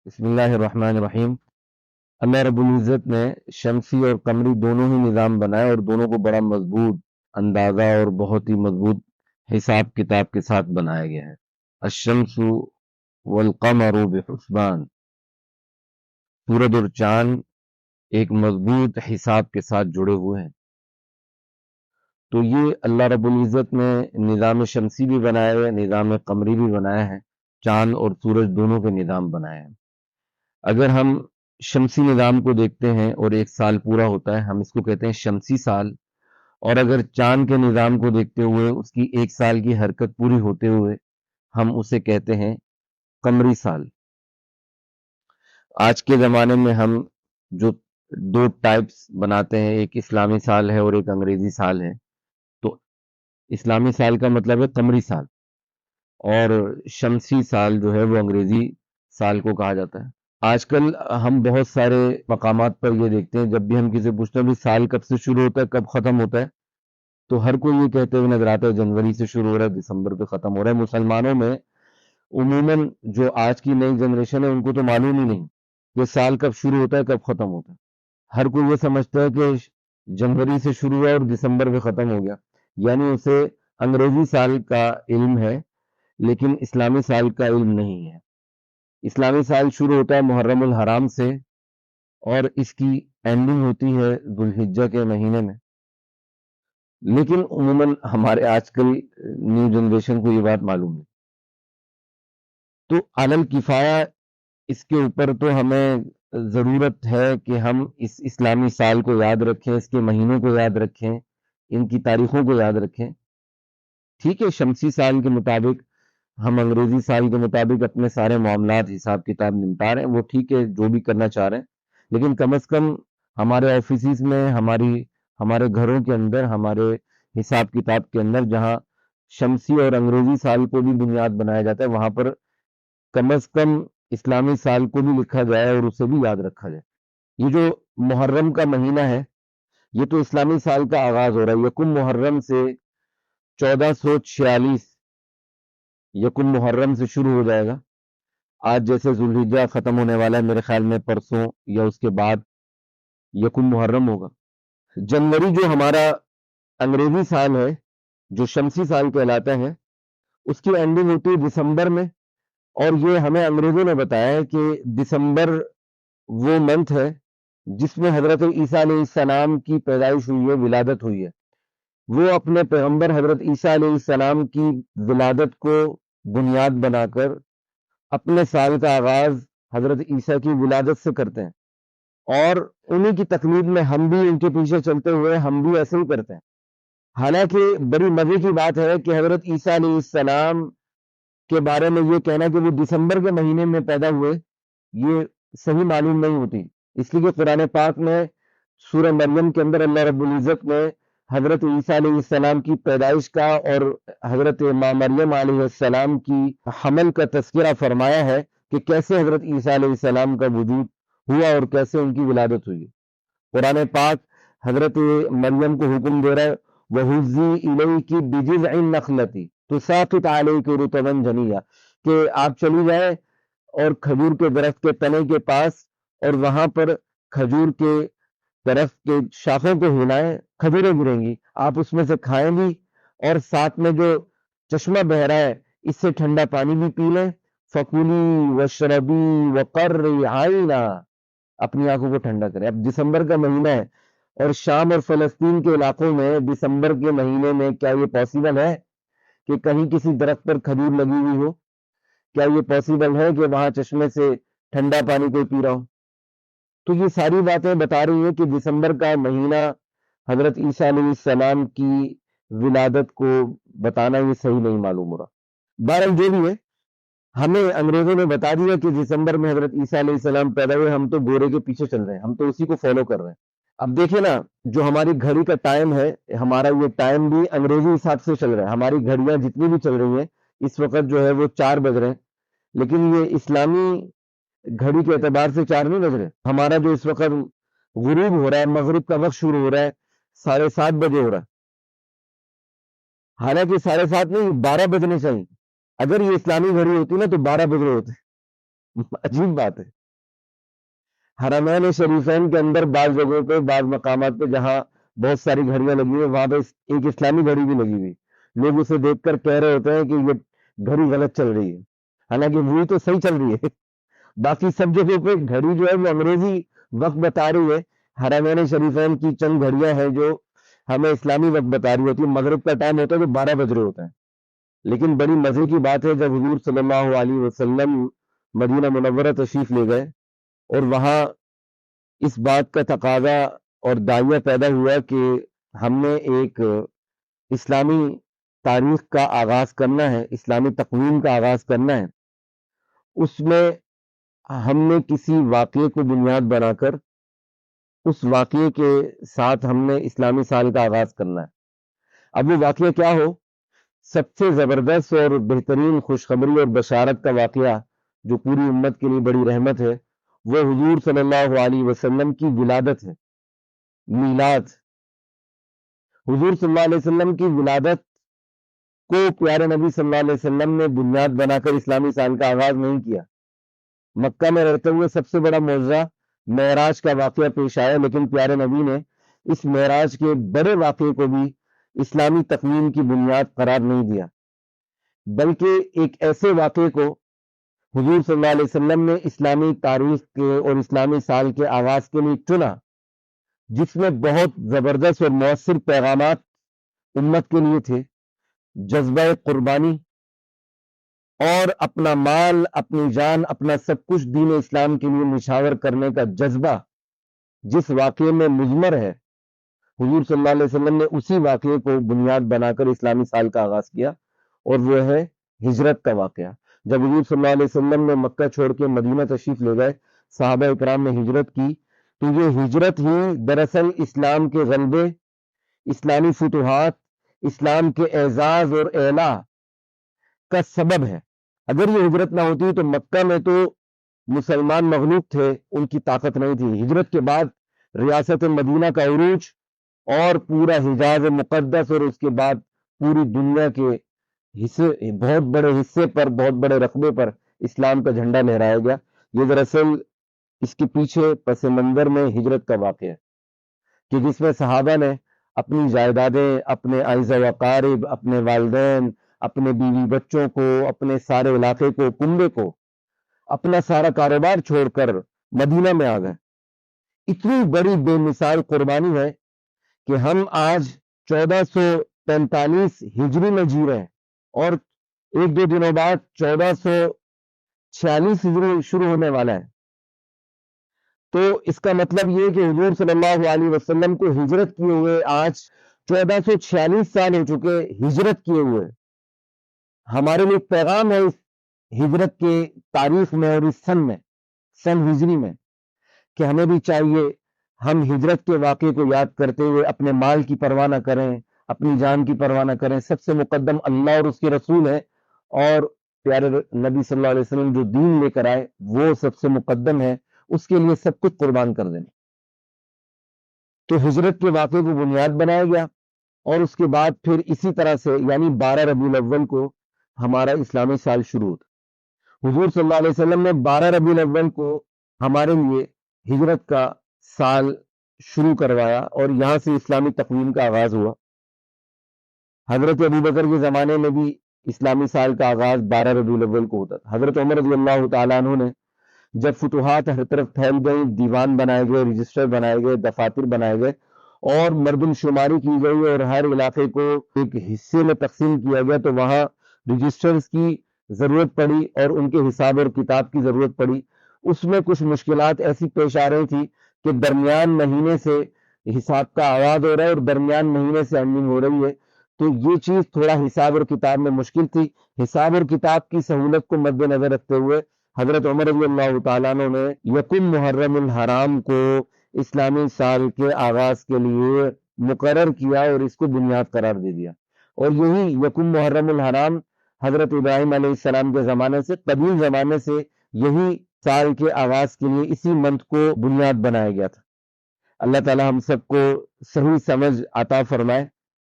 بسم اللہ الرحمن الرحیم۔ اللہ رب العزت نے شمسی اور قمری دونوں ہی نظام بنائے اور دونوں کو بڑا مضبوط اندازہ اور بہت ہی مضبوط حساب کتاب کے ساتھ بنایا گیا ہے۔ الشمس والقمر بحسبان، سورج اور چاند ایک مضبوط حساب کے ساتھ جڑے ہوئے ہیں۔ تو یہ اللہ رب العزت نے نظام شمسی بھی بنایا ہے، نظام قمری بھی بنایا ہے، چاند اور سورج دونوں کے نظام بنائے ہیں۔ اگر ہم شمسی نظام کو دیکھتے ہیں اور ایک سال پورا ہوتا ہے، ہم اس کو کہتے ہیں شمسی سال، اور اگر چاند کے نظام کو دیکھتے ہوئے اس کی ایک سال کی حرکت پوری ہوتے ہوئے ہم اسے کہتے ہیں قمری سال۔ آج کے زمانے میں ہم جو دو ٹائپس بناتے ہیں، ایک اسلامی سال ہے اور ایک انگریزی سال ہے۔ تو اسلامی سال کا مطلب ہے قمری سال، اور شمسی سال جو ہے وہ انگریزی سال کو کہا جاتا ہے۔ آج کل ہم بہت سارے مقامات پر یہ دیکھتے ہیں، جب بھی ہم کسی سے پوچھتے ہیں بھی سال کب سے شروع ہوتا ہے، کب ختم ہوتا ہے، تو ہر کوئی یہ کہتے ہوئے نظر آتا ہے جنوری سے شروع ہو رہا ہے، دسمبر پہ ختم ہو رہا ہے۔ مسلمانوں میں عموماً جو آج کی نئی جنریشن ہے ان کو تو معلوم ہی نہیں کہ سال کب شروع ہوتا ہے کب ختم ہوتا ہے۔ ہر کوئی یہ سمجھتا ہے کہ جنوری سے شروع ہوا اور دسمبر پہ ختم ہو گیا، یعنی اسے انگریزی سال کا علم ہے لیکن اسلامی سال کا علم نہیں ہے۔ اسلامی سال شروع ہوتا ہے محرم الحرام سے اور اس کی اینڈنگ ہوتی ہے ذوالحجہ کے مہینے میں، لیکن عموماً ہمارے آج کل نیو جنریشن کو یہ بات معلوم ہے۔ تو علی الکفایہ اس کے اوپر تو ہمیں ضرورت ہے کہ ہم اس اسلامی سال کو یاد رکھیں، اس کے مہینوں کو یاد رکھیں، ان کی تاریخوں کو یاد رکھیں۔ ٹھیک ہے، شمسی سال کے مطابق ہم انگریزی سال کے مطابق اپنے سارے معاملات حساب کتاب نمٹا رہے ہیں، وہ ٹھیک ہے جو بھی کرنا چاہ رہے ہیں، لیکن کم از کم ہمارے آفیسز میں، ہمارے گھروں کے اندر، ہمارے حساب کتاب کے اندر جہاں شمسی اور انگریزی سال کو بھی بنیاد بنایا جاتا ہے، وہاں پر کم از کم اسلامی سال کو بھی لکھا جائے اور اسے بھی یاد رکھا جائے۔ یہ جو محرم کا مہینہ ہے، یہ تو اسلامی سال کا آغاز ہو رہا ہے۔ یکم محرم سے 1446 یکم محرم سے شروع ہو جائے گا۔ آج جیسے ذوالحجہ ختم ہونے والا ہے، میرے خیال میں پرسوں یا اس کے بعد یکم محرم ہوگا۔ جنوری جو ہمارا انگریزی سال ہے، جو شمسی سال کہلاتا ہے، اس کی اینڈنگ ہوتی ہے دسمبر میں، اور یہ ہمیں انگریزوں نے بتایا ہے کہ دسمبر وہ منتھ ہے جس میں حضرت عیسیٰ علیہ السلام کی پیدائش ہوئی ہے، ولادت ہوئی ہے۔ وہ اپنے پیغمبر حضرت عیسیٰ علیہ السلام کی ولادت کو بنیاد بنا کر اپنے سال کا آغاز حضرت عیسیٰ کی ولادت سے کرتے ہیں، اور انہی کی تقلید میں ہم بھی ان کے پیچھے چلتے ہوئے ہم بھی ایسے ہی کرتے ہیں۔ حالانکہ بڑی مزے کی بات ہے کہ حضرت عیسیٰ علیہ السلام کے بارے میں یہ کہنا کہ وہ دسمبر کے مہینے میں پیدا ہوئے، یہ صحیح معلوم نہیں ہوتی، اس لیے کہ قرآن پاک میں سورہ مریم کے اندر اللہ رب العزت نے حضرت عیسیٰ علیہ السلام کی پیدائش کا اور حضرت ماں مریم علیہ السلام کی حمل کا تذکرہ فرمایا ہے کہ کیسے حضرت عیسیٰ علیہ السلام کا وجود ہوا اور کیسے ان کی ولادت ہوئی۔ قرآن پاک حضرت مریم کو حکم دے رہا ہے وَهُزِّي إِلَيْكِ بِجِذْعِ النَّخْلَةِ تُسَاقِطْ عَلَيْكِ رُطَبًا جَنِيًّا، کہ آپ چلی جائیں اور کھجور کے درخت کے تنے کے پاس، اور وہاں پر کھجور کے درخت کے شاخوں کو ہلائیں، کھجوریں گریں گی، آپ اس میں سے کھائیں گی، اور ساتھ میں جو چشمہ بہ رہا ہے اس سے ٹھنڈا پانی بھی پی لیں۔ فَكُلِي وَاشْرَبِي وَقَرِّي عَيْنًا، اپنی آنکھوں کو ٹھنڈا کریں۔ اب دسمبر کا مہینہ ہے اور شام اور فلسطین کے علاقوں میں دسمبر کے مہینے میں کیا یہ پاسبل ہے کہ کہیں کسی درخت پر کھجور لگی ہوئی ہو؟ کیا یہ پاسبل ہے کہ وہاں چشمے سے ٹھنڈا پانی کوئی پی رہا ہو؟ تو یہ ساری باتیں بتا رہی ہیں کہ دسمبر کا مہینہ حضرت عیسیٰ علیہ السلام کی ولادت کو بتانا یہ صحیح نہیں معلوم ہو رہا۔ بہرحال جو بھی ہے، ہمیں انگریزوں نے بتا دیا کہ دسمبر میں حضرت عیسیٰ علیہ السلام پیدا ہوئے، ہم تو گورے کے پیچھے چل رہے ہیں، ہم تو اسی کو فالو کر رہے ہیں۔ اب دیکھیں نا، جو ہماری گھڑی کا ٹائم ہے، ہمارا یہ ٹائم بھی انگریزی حساب سے چل رہا ہے۔ ہماری گھڑیاں جتنی بھی چل رہی ہیں اس وقت جو ہے وہ 4 بج رہے ہیں، لیکن یہ اسلامی گھڑی کے اعتبار سے 4 نہیں بج رہے۔ ہمارا جو اس وقت غروب ہو رہا ہے، مغرب کا وقت شروع ہو رہا ہے 7:30 بجے ہو رہا ہے، حالانکہ 7:30 نہیں 12 بجنے چاہیے۔ اگر یہ اسلامی گھڑی ہوتی نا تو 12 بج رہے ہوتے۔ عجیب بات ہے، حرمین شریفین کے اندر بعض جگہوں پہ، بعض مقامات پہ جہاں بہت ساری گھڑیاں لگی ہوئی، وہاں پہ ایک اسلامی گھڑی بھی لگی ہوئی، لوگ اسے دیکھ کر کہہ رہے ہوتے ہیں کہ یہ گھڑی غلط چل رہی ہے، حالانکہ وہی تو صحیح چل رہی ہے۔ باقی سب جگہوں پہ گھڑی جو ہے وہ انگریزی وقت بتا رہی ہے، حرمین شریفین کی چند گھڑیاں ہیں جو ہمیں اسلامی وقت بتا رہی ہوتی ہے، مغرب کا ٹائم ہوتا ہے تو 12 بج رہے ہوتے ہیں۔ لیکن بڑی مزے کی بات ہے، جب حضور صلی اللہ علیہ وسلم مدینہ منورہ تشریف لے گئے اور وہاں اس بات کا تقاضا اور داعیہ پیدا ہوا کہ ہم نے ایک اسلامی تاریخ کا آغاز کرنا ہے، اسلامی تقویم کا آغاز کرنا ہے، اس میں ہم نے کسی واقعے کو بنیاد بنا کر اس واقعے کے ساتھ ہم نے اسلامی سال کا آغاز کرنا ہے۔ اب وہ واقعہ کیا ہو، سب سے زبردست اور بہترین خوشخبری اور بشارت کا واقعہ جو پوری امت کے لیے بڑی رحمت ہے، وہ حضور صلی اللہ علیہ وسلم کی ولادت ہے، میلاد۔ حضور صلی اللہ علیہ وسلم کی ولادت کو پیارے نبی صلی اللہ علیہ وسلم نے بنیاد بنا کر اسلامی سال کا آغاز نہیں کیا۔ مکہ میں رہتے ہوئے سب سے بڑا معجزہ معراج کا واقعہ پیش آیا، لیکن پیارے نبی نے اس معراج کے بڑے واقعے کو بھی اسلامی تقویم کی بنیاد قرار نہیں دیا، بلکہ ایک ایسے واقعے کو حضور صلی اللہ علیہ وسلم نے اسلامی تاریخ کے اور اسلامی سال کے آغاز کے لیے چنا، جس میں بہت زبردست اور مؤثر پیغامات امت کے لیے تھے۔ جذبہ قربانی اور اپنا مال، اپنی جان، اپنا سب کچھ دین اسلام کے لیے نچھاور کرنے کا جذبہ جس واقعے میں مضمر ہے، حضور صلی اللہ علیہ وسلم نے اسی واقعے کو بنیاد بنا کر اسلامی سال کا آغاز کیا، اور وہ ہے ہجرت کا واقعہ۔ جب حضور صلی اللہ علیہ وسلم نے مکہ چھوڑ کے مدینہ تشریف لے گئے، صحابہ اکرام نے ہجرت کی، تو یہ ہجرت ہی دراصل اسلام کے غلبے، اسلامی فتوحات، اسلام کے اعزاز اور اعلیٰ کا سبب ہے۔ اگر یہ ہجرت نہ ہوتی تو مکہ میں تو مسلمان مغلوب تھے، ان کی طاقت نہیں تھی۔ ہجرت کے بعد ریاست مدینہ کا عروج اور پورا حجاز مقدس اور اس کے بعد پوری دنیا کے حصے، بہت بڑے حصے پر، بہت بڑے رقبے پر اسلام کا جھنڈا لہرایا گیا۔ یہ دراصل اس کے پیچھے پس منظر میں ہجرت کا واقعہ ہے کہ جس میں صحابہ نے اپنی جائیدادیں، اپنے اعزا و اقارب، اپنے والدین، اپنے بیوی بچوں کو، اپنے سارے علاقے کو، کنبے کو، اپنا سارا کاروبار چھوڑ کر مدینہ میں آ گئے۔ اتنی بڑی بے مثال قربانی ہے کہ ہم آج 1445 ہجری میں جی رہے ہیں، اور ایک دو دنوں بعد 1446 ہجری شروع ہونے والا ہے۔ تو اس کا مطلب یہ کہ حضور صلی اللہ علیہ وسلم کو ہجرت کیے ہوئے آج 1446 سال ہو چکے ہجرت کیے ہوئے۔ ہمارے لیے پیغام ہے اس ہجرت کے تاریخ میں اور اس سن ہجری میں کہ ہمیں بھی چاہیے ہم ہجرت کے واقعے کو یاد کرتے ہوئے اپنے مال کی پرواہ نہ کریں، اپنی جان کی پرواہ نہ کریں۔ سب سے مقدم اللہ اور اس کے رسول ہے، اور پیارے نبی صلی اللہ علیہ وسلم جو دین لے کر آئے وہ سب سے مقدم ہے، اس کے لیے سب کچھ قربان کر دینا۔ تو ہجرت کے واقعے کو بنیاد بنایا گیا، اور اس کے بعد پھر اسی طرح سے یعنی 12 ربیع الاول کو ہمارا اسلامی سال شروع ہوتا۔ حضور صلی اللہ علیہ وسلم نے 12 ربیع الاول کو ہمارے لیے ہجرت کا سال شروع کروایا، اور یہاں سے اسلامی تقویم کا آغاز ہوا۔ حضرت ابوبکر کے زمانے میں بھی اسلامی سال کا آغاز 12 ربیع الاول کو ہوتا تھا۔ حضرت عمر رضی اللہ تعالیٰ عنہ نے جب فتوحات ہر طرف پھیل گئی، دیوان بنائے گئے، رجسٹر بنائے گئے، دفاتر بنائے گئے، اور مردم شماری کی گئی، اور ہر علاقے کو ایک حصے میں تقسیم کیا گیا، تو وہاں رجسٹرز کی ضرورت پڑی اور ان کے حساب اور کتاب کی ضرورت پڑی۔ اس میں کچھ مشکلات ایسی پیش آ رہی تھی کہ درمیان مہینے سے حساب کا آغاز ہو رہا ہے اور درمیان مہینے سے اینڈنگ ہو رہی ہے، تو یہ چیز تھوڑا حساب اور کتاب میں مشکل تھی۔ حساب اور کتاب کی سہولت کو مد نظر رکھتے ہوئے حضرت عمر رضی اللہ تعالیٰ عنہ نے یکم محرم الحرام کو اسلامی سال کے آغاز کے لیے مقرر کیا اور اس کو بنیاد قرار دے دیا۔ اور یہی یکم محرم الحرام حضرت ابراہیم علیہ السلام کے زمانے سے، قدیم زمانے سے یہی سال کے آغاز کے لیے اسی منتھ کو بنیاد بنایا گیا تھا۔ اللہ تعالی ہم سب کو صحیح سمجھ عطا فرمائے۔